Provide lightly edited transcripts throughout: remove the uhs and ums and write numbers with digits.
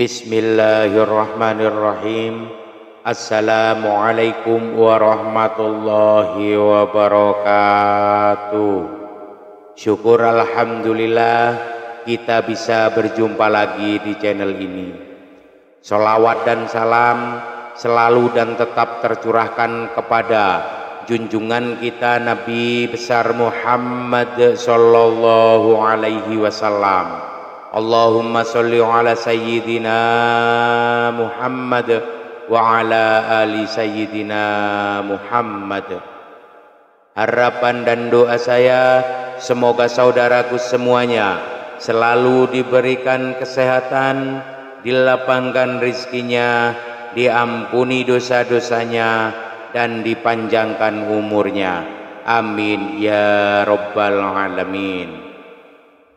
Bismillahirrahmanirrahim. Assalamualaikum warahmatullahi wabarakatuh. Syukur alhamdulillah kita bisa berjumpa lagi di channel ini. Sholawat dan salam selalu dan tetap tercurahkan kepada junjungan kita Nabi besar Muhammad sallallahu alaihi wasallam. Allahumma sholli ala sayyidina Muhammad wa ala ali sayyidina Muhammad. Harapan dan doa saya semoga saudaraku semuanya selalu diberikan kesehatan, dilapangkan rizkinya, diampuni dosa-dosanya, dan dipanjangkan umurnya. Amin ya rabbal alamin.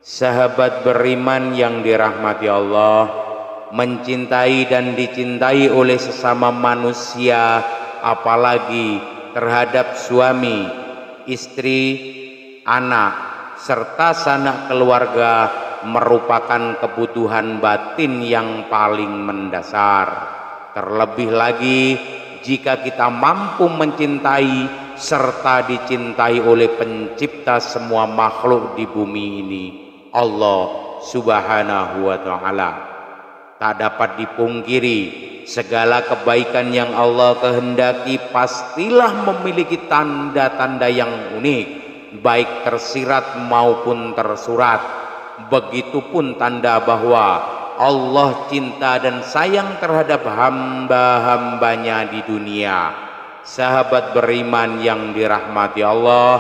Sahabat beriman yang dirahmati Allah, mencintai dan dicintai oleh sesama manusia, apalagi terhadap suami, istri, anak, serta sanak keluarga merupakan kebutuhan batin yang paling mendasar. Terlebih lagi jika kita mampu mencintai serta dicintai oleh pencipta semua makhluk di bumi ini, Allah subhanahu wa ta'ala. Tak dapat dipungkiri segala kebaikan yang Allah kehendaki pastilah memiliki tanda-tanda yang unik, baik tersirat maupun tersurat. Begitupun tanda bahwa Allah cinta dan sayang terhadap hamba-hambanya di dunia. Sahabat beriman yang dirahmati Allah,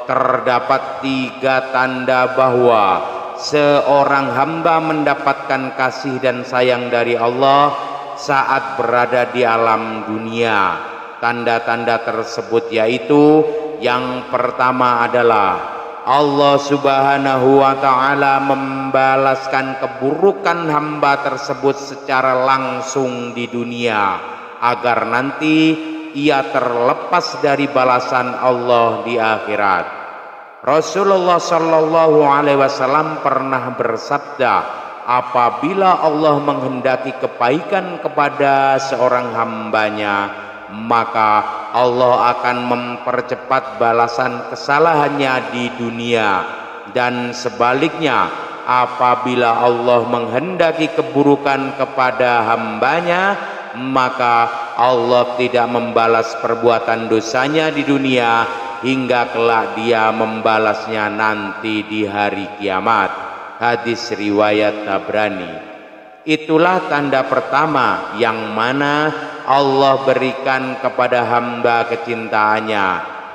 terdapat 3 tanda bahwa seorang hamba mendapatkan kasih dan sayang dari Allah saat berada di alam dunia. Tanda-tanda tersebut yaitu, yang pertama adalah Allah subhanahu wa ta'ala membalaskan keburukan hamba tersebut secara langsung di dunia, agar nanti ia terlepas dari balasan Allah di akhirat. Rasulullah sallallahu alaihi wasallam pernah bersabda, apabila Allah menghendaki kebaikan kepada seorang hambanya, maka Allah akan mempercepat balasan kesalahannya di dunia, dan sebaliknya apabila Allah menghendaki keburukan kepada hambanya, maka Allah tidak membalas perbuatan dosanya di dunia hingga kelak dia membalasnya nanti di hari kiamat. Hadis riwayat Tabrani. Itulah tanda pertama yang mana Allah berikan kepada hamba kecintaannya.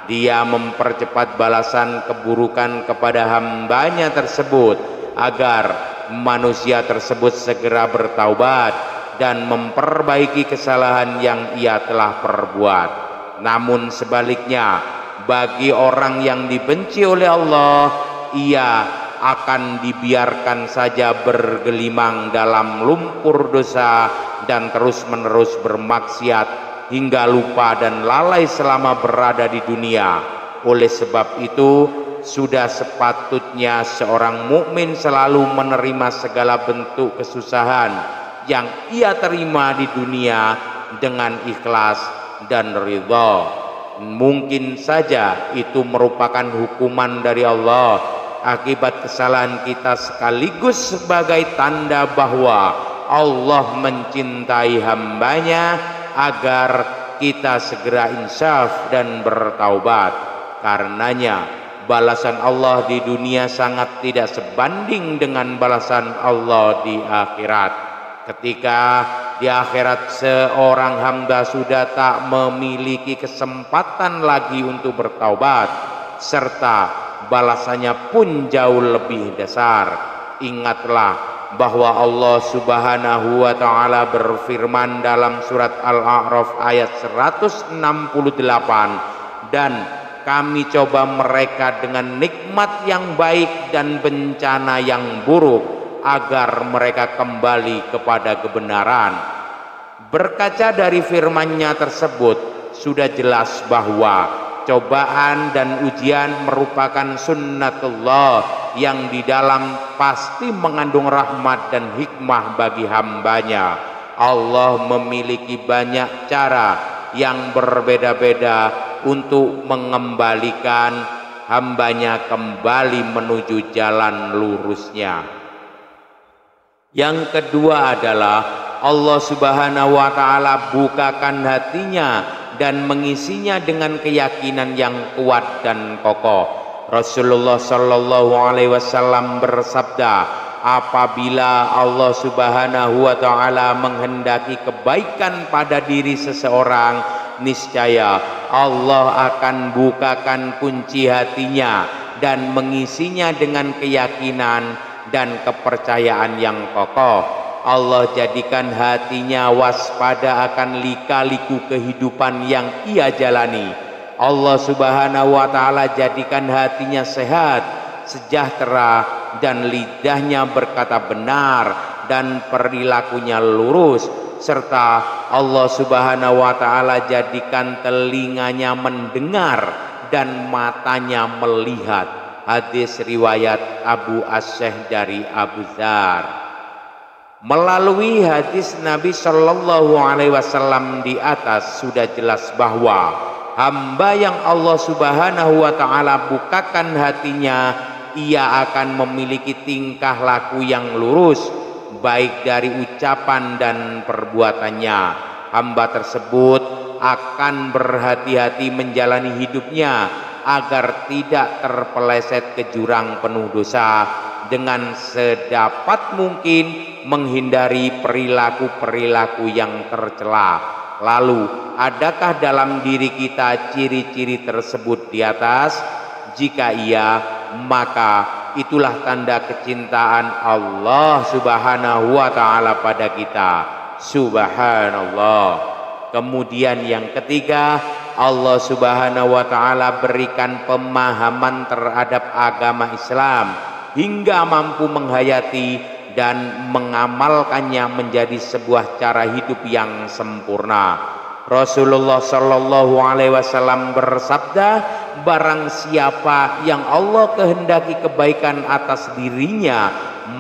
Dia mempercepat balasan keburukan kepada hambanya tersebut agar manusia tersebut segera bertaubat dan memperbaiki kesalahan yang ia telah perbuat. Namun sebaliknya, bagi orang yang dibenci oleh Allah, ia akan dibiarkan saja bergelimang dalam lumpur dosa dan terus-menerus bermaksiat hingga lupa dan lalai selama berada di dunia. Oleh sebab itu, sudah sepatutnya seorang mukmin selalu menerima segala bentuk kesusahan yang ia terima di dunia dengan ikhlas dan ridha. Mungkin saja itu merupakan hukuman dari Allah akibat kesalahan kita, sekaligus sebagai tanda bahwa Allah mencintai hambanya agar kita segera insaf dan bertaubat. Karenanya balasan Allah di dunia sangat tidak sebanding dengan balasan Allah di akhirat. Ketika di akhirat seorang hamba sudah tak memiliki kesempatan lagi untuk bertaubat, serta balasannya pun jauh lebih dasar. Ingatlah bahwa Allah subhanahu wa ta'ala berfirman dalam surat Al-A'raf ayat 168, dan kami coba mereka dengan nikmat yang baik dan bencana yang buruk agar mereka kembali kepada kebenaran. Berkaca dari firman-Nya tersebut, sudah jelas bahwa cobaan dan ujian merupakan sunnatullah yang di dalam pasti mengandung rahmat dan hikmah bagi hambanya. Allah memiliki banyak cara yang berbeda-beda untuk mengembalikan hambanya kembali menuju jalan lurusnya. Yang kedua adalah Allah Subhanahu wa Ta'ala bukakan hatinya dan mengisinya dengan keyakinan yang kuat dan kokoh. Rasulullah Shallallahu Alaihi Wasallam bersabda, apabila Allah Subhanahu wa Ta'ala menghendaki kebaikan pada diri seseorang, niscaya Allah akan bukakan kunci hatinya dan mengisinya dengan keyakinan dan kepercayaan yang kokoh. Allah jadikan hatinya waspada akan lika-liku kehidupan yang ia jalani. Allah Subhanahu wa Ta'ala jadikan hatinya sehat, sejahtera, dan lidahnya berkata benar dan perilakunya lurus, serta Allah Subhanahu wa Ta'ala jadikan telinganya mendengar dan matanya melihat. Hadis riwayat Abu As-Syekh dari Abu Dzar. Melalui hadis Nabi Shallallahu Alaihi Wasallam di atas sudah jelas bahwa hamba yang Allah Subhanahu wa Ta'ala bukakan hatinya, ia akan memiliki tingkah laku yang lurus, baik dari ucapan dan perbuatannya. Hamba tersebut akan berhati-hati menjalani hidupnya agar tidak terpeleset ke jurang penuh dosa, dengan sedapat mungkin menghindari perilaku-perilaku yang tercela. Lalu, adakah dalam diri kita ciri-ciri tersebut di atas? Jika iya, maka itulah tanda kecintaan Allah Subhanahu wa Ta'ala pada kita. Subhanallah. Kemudian yang ketiga, Allah Subhanahu wa Ta'ala berikan pemahaman terhadap agama Islam hingga mampu menghayati dan mengamalkannya menjadi sebuah cara hidup yang sempurna. Rasulullah Shallallahu Alaihi Wasallam bersabda, barang siapa yang Allah kehendaki kebaikan atas dirinya,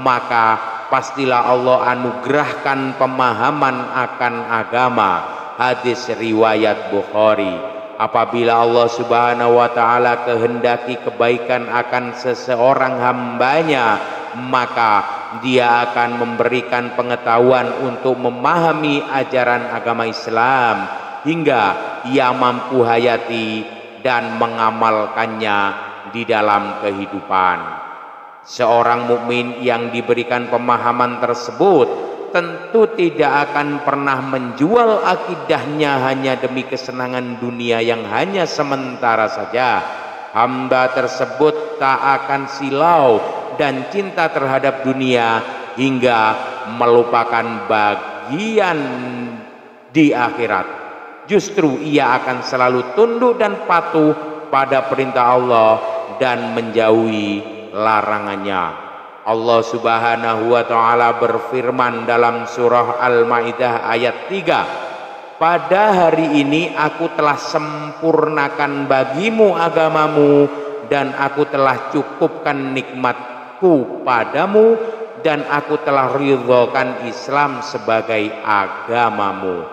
maka pastilah Allah anugerahkan pemahaman akan agama. Hadis riwayat Bukhari. Apabila Allah Subhanahu wa Ta'ala kehendaki kebaikan akan seseorang hambanya, maka dia akan memberikan pengetahuan untuk memahami ajaran agama Islam hingga ia mampu hayati dan mengamalkannya di dalam kehidupan. Seorang mukmin yang diberikan pemahaman tersebut tentu tidak akan pernah menjual akidahnya hanya demi kesenangan dunia yang hanya sementara saja. Hamba tersebut tak akan silau dan cinta terhadap dunia hingga melupakan bagian di akhirat. Justru ia akan selalu tunduk dan patuh pada perintah Allah dan menjauhi larangannya. Allah Subhanahu wa Ta'ala berfirman dalam surah Al-Maidah ayat 3, pada hari ini aku telah sempurnakan bagimu agamamu dan aku telah cukupkan nikmatku padamu dan aku telah ridhokan Islam sebagai agamamu.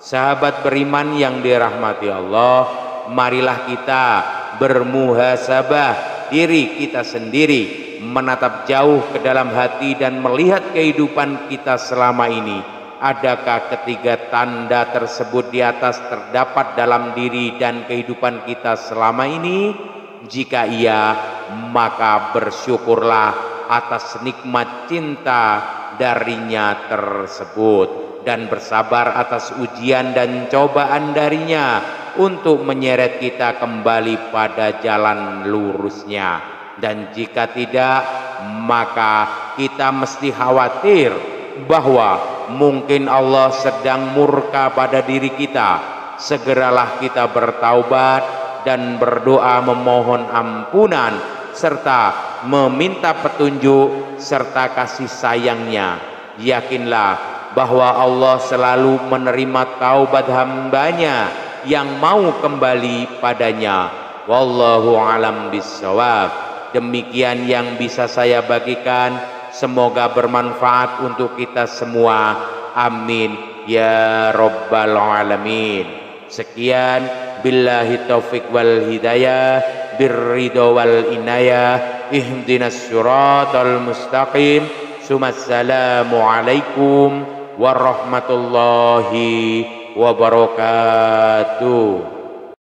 Sahabat beriman yang dirahmati Allah, marilah kita bermuhasabah diri kita sendiri, menatap jauh ke dalam hati dan melihat kehidupan kita selama ini. Adakah ketiga tanda tersebut di atas terdapat dalam diri dan kehidupan kita selama ini? Jika iya, maka bersyukurlah atas nikmat cinta darinya tersebut dan bersabar atas ujian dan cobaan darinya untuk menyeret kita kembali pada jalan lurusnya. Dan jika tidak, maka kita mesti khawatir bahwa mungkin Allah sedang murka pada diri kita. Segeralah kita bertaubat dan berdoa memohon ampunan serta meminta petunjuk serta kasih sayangnya. Yakinlah bahwa Allah selalu menerima taubat hambanya yang mau kembali padanya. Wallahu alam bissawab. Demikian yang bisa saya bagikan, semoga bermanfaat untuk kita semua. Amin ya rabbal alamin. Sekian, billahi taufik wal hidayah, birridho wal inayah, ihdinas siratal mustaqim. Sumassalamu alaikum warahmatullahi wabarakatuh.